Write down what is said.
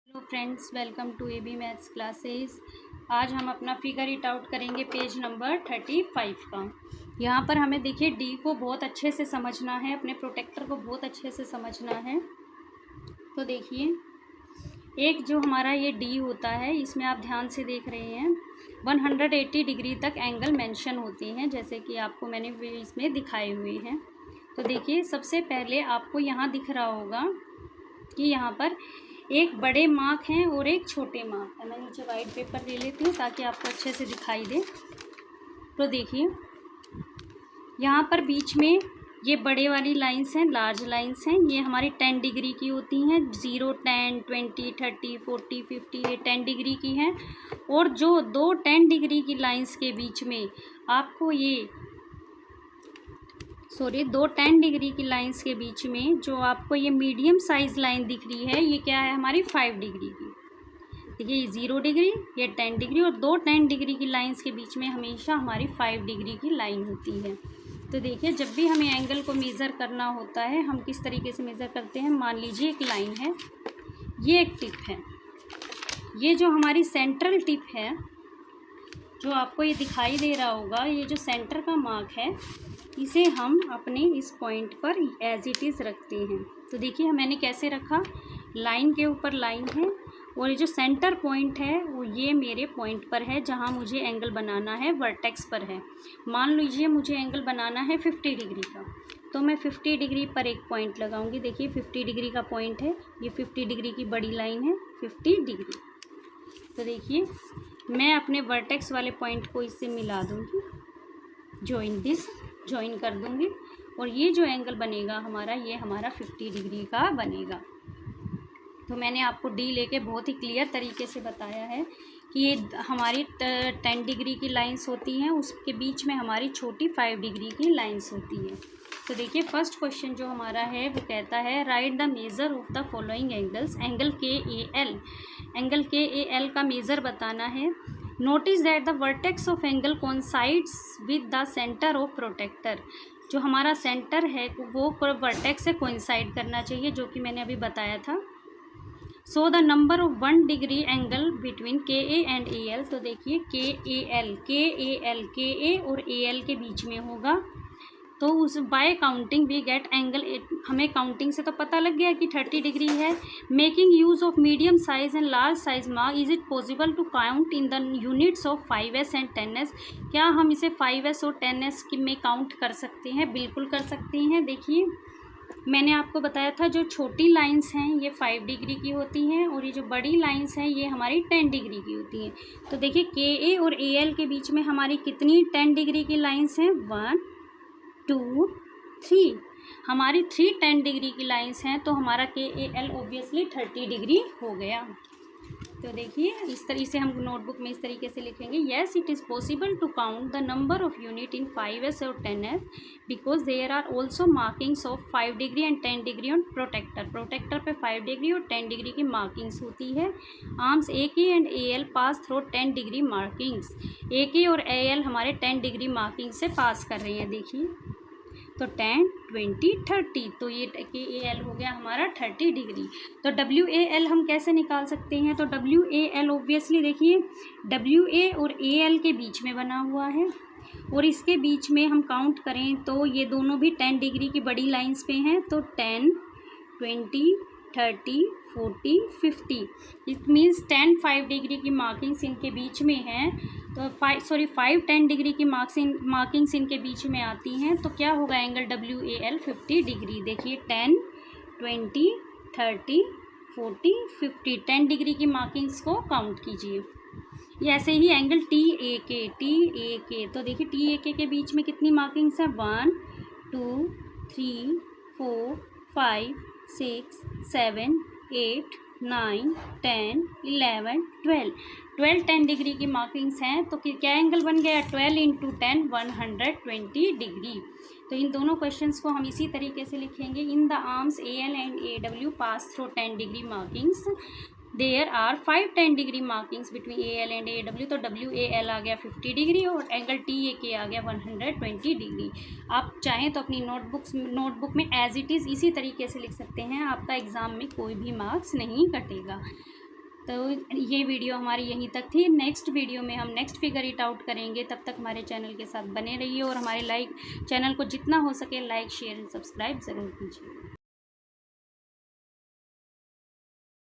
Hello friends, welcome to AB maths classes. आज हम अपना फिगर इट आउट करेंगे पेज नंबर 35 का। यहाँ पर हमें देखिए डी को बहुत अच्छे से समझना है, अपने प्रोटेक्टर को बहुत अच्छे से समझना है। तो देखिए एक जो हमारा ये डी होता है, इसमें आप ध्यान से देख रहे हैं 180 डिग्री तक एंगल मेंशन होती हैं, जैसे कि आपको मैंने इसमें दिखाए हुए हैं। तो देखिए सबसे पहले आपको यहाँ दिख रहा होगा कि यहाँ पर एक बड़े मार्क हैं और एक छोटे मार्क है। मैं नीचे वाइट पेपर ले लेती हूँ ताकि आपको अच्छे से दिखाई दे। तो देखिए यहाँ पर बीच में ये बड़े वाली लाइंस हैं, लार्ज लाइंस हैं, ये हमारी 10 डिग्री की होती हैं। 0, 10, 20, 30, 40, 50 ये 10 डिग्री की हैं। और जो दो 10 डिग्री की लाइंस के बीच में आपको दो 10 डिग्री की लाइंस के बीच में जो आपको ये मीडियम साइज लाइन दिख रही है, ये क्या है हमारी 5 डिग्री की। देखिए ये 0 डिग्री, ये 10 डिग्री, और दो 10 डिग्री की लाइंस के बीच में हमेशा हमारी 5 डिग्री की लाइन होती है। तो देखिए जब भी हमें एंगल को मेज़र करना होता है, हम किस तरीके से मेज़र करते हैं। मान लीजिए एक लाइन है, ये एक टिप है, ये जो हमारी सेंट्रल टिप है, जो आपको ये दिखाई दे रहा होगा, ये जो सेंटर का मार्क है, इसे हम अपने इस पॉइंट पर एज इट इज़ रखते हैं। तो देखिए मैंने कैसे रखा, लाइन के ऊपर लाइन है और ये जो सेंटर पॉइंट है वो ये मेरे पॉइंट पर है जहाँ मुझे एंगल बनाना है, वर्टेक्स पर है। मान लीजिए मुझे एंगल बनाना है 50 डिग्री का, तो मैं 50 डिग्री पर एक पॉइंट लगाऊंगी। देखिए 50 डिग्री का पॉइंट है, ये 50 डिग्री की बड़ी लाइन है 50 डिग्री। तो देखिए मैं अपने वर्टेक्स वाले पॉइंट को इससे मिला दूँगी, ज्वाइन कर दूँगी, और ये जो एंगल बनेगा हमारा, ये हमारा 50 डिग्री का बनेगा। तो मैंने आपको डी लेके बहुत ही क्लियर तरीके से बताया है कि ये हमारी 10 डिग्री की लाइंस होती हैं, उसके बीच में हमारी छोटी 5 डिग्री की लाइंस होती है। तो देखिए फर्स्ट क्वेश्चन जो हमारा है वो कहता है write the measure of the following angles. Angle के ए एल का मेज़र बताना है। Notice that the vertex of angle coincides with the centre of protractor. जो हमारा सेंटर है वो वर्टेक्स से कोइंसाइड करना चाहिए, जो कि मैंने अभी बताया था। So the number of 1 degree angle between के ए एंड ए एल। तो देखिए के ए और ए एल के बीच में होगा, तो उस by counting we get angle. हमें काउंटिंग से तो पता लग गया कि 30 डिग्री है। Making use of medium size and large size mark, is it possible to count in the units of 5s and 10s। क्या हम इसे 5s और 10s में काउंट कर सकते हैं? बिल्कुल कर सकते हैं। देखिए मैंने आपको बताया था जो छोटी लाइंस हैं ये 5 डिग्री की होती हैं, और ये जो बड़ी लाइंस हैं ये हमारी 10 डिग्री की होती हैं। तो देखिए के ए और ए एल के बीच में हमारी कितनी 10 डिग्री की लाइंस हैं? 1, 2, 3। हमारी 3 10 डिग्री की लाइंस हैं, तो हमारा के ए एल ऑब्वियसली 30 डिग्री हो गया। तो देखिए इस तरीके से हम नोटबुक में इस तरीके से लिखेंगे, yes it is possible to count the number of unit in 5s और 10s because there are also markings of 5 degree and 10 degree on protractor पे 5 डिग्री और 10 डिग्री की मार्किंग्स होती है। Arms A K and A L pass through 10 degree markings. A K और A L हमारे 10 degree marking से पास कर रहे हैं। देखिए तो 10, 20, 30, तो ये के ए एल हो गया हमारा 30 डिग्री। तो डब्ल्यू ए एल हम कैसे निकाल सकते हैं? तो डब्ल्यू ए एल ऑब्वियसली देखिए डब्ल्यू ए और ए एल के बीच में बना हुआ है, और इसके बीच में हम काउंट करें तो ये दोनों भी 10 डिग्री की बड़ी लाइंस पे हैं। तो 10, 20, 30, 40, 50, इट मीन्स 10 5 डिग्री की मार्किंग्स इनके बीच में हैं। तो 5 10 डिग्री की मार्किंग्स इनके बीच में आती हैं। तो क्या होगा angle W A L 50 degree. देखिए 10, 20, 30, 40, 50, 10 डिग्री की मार्किंग्स को काउंट कीजिए। ये ऐसे ही एंगल टी ए के, तो देखिए टी ए के बीच में कितनी मार्किंग्स हैं? 1, 2, 3, 4, 5, 6, 7, 8, 9, 10, 11, 12 10 डिग्री की मार्किंग्स हैं। तो क्या एंगल बन गया? 12 इंटू 10 120 डिग्री। तो इन दोनों क्वेश्चंस को हम इसी तरीके से लिखेंगे। In the arms A L and A W pass through 10 degree markings, there are 5 10 degree markings between A L and A W. तो डब्ल्यू ए एल आ गया 50 डिग्री और एंगल टी ए के आ गया 120 डिग्री। आप चाहें तो अपनी नोटबुक में एज इट इज़ इसी तरीके से लिख सकते हैं, आपका एग्ज़ाम में कोई भी मार्क्स नहीं कटेगा। तो ये वीडियो हमारी यहीं तक थी। नेक्स्ट वीडियो में हम नेक्स्ट फिगर इट आउट करेंगे। तब तक हमारे चैनल के साथ बने रहिए और हमारे चैनल को जितना हो सके लाइक शेयर एंड सब्सक्राइब ज़रूर कीजिए।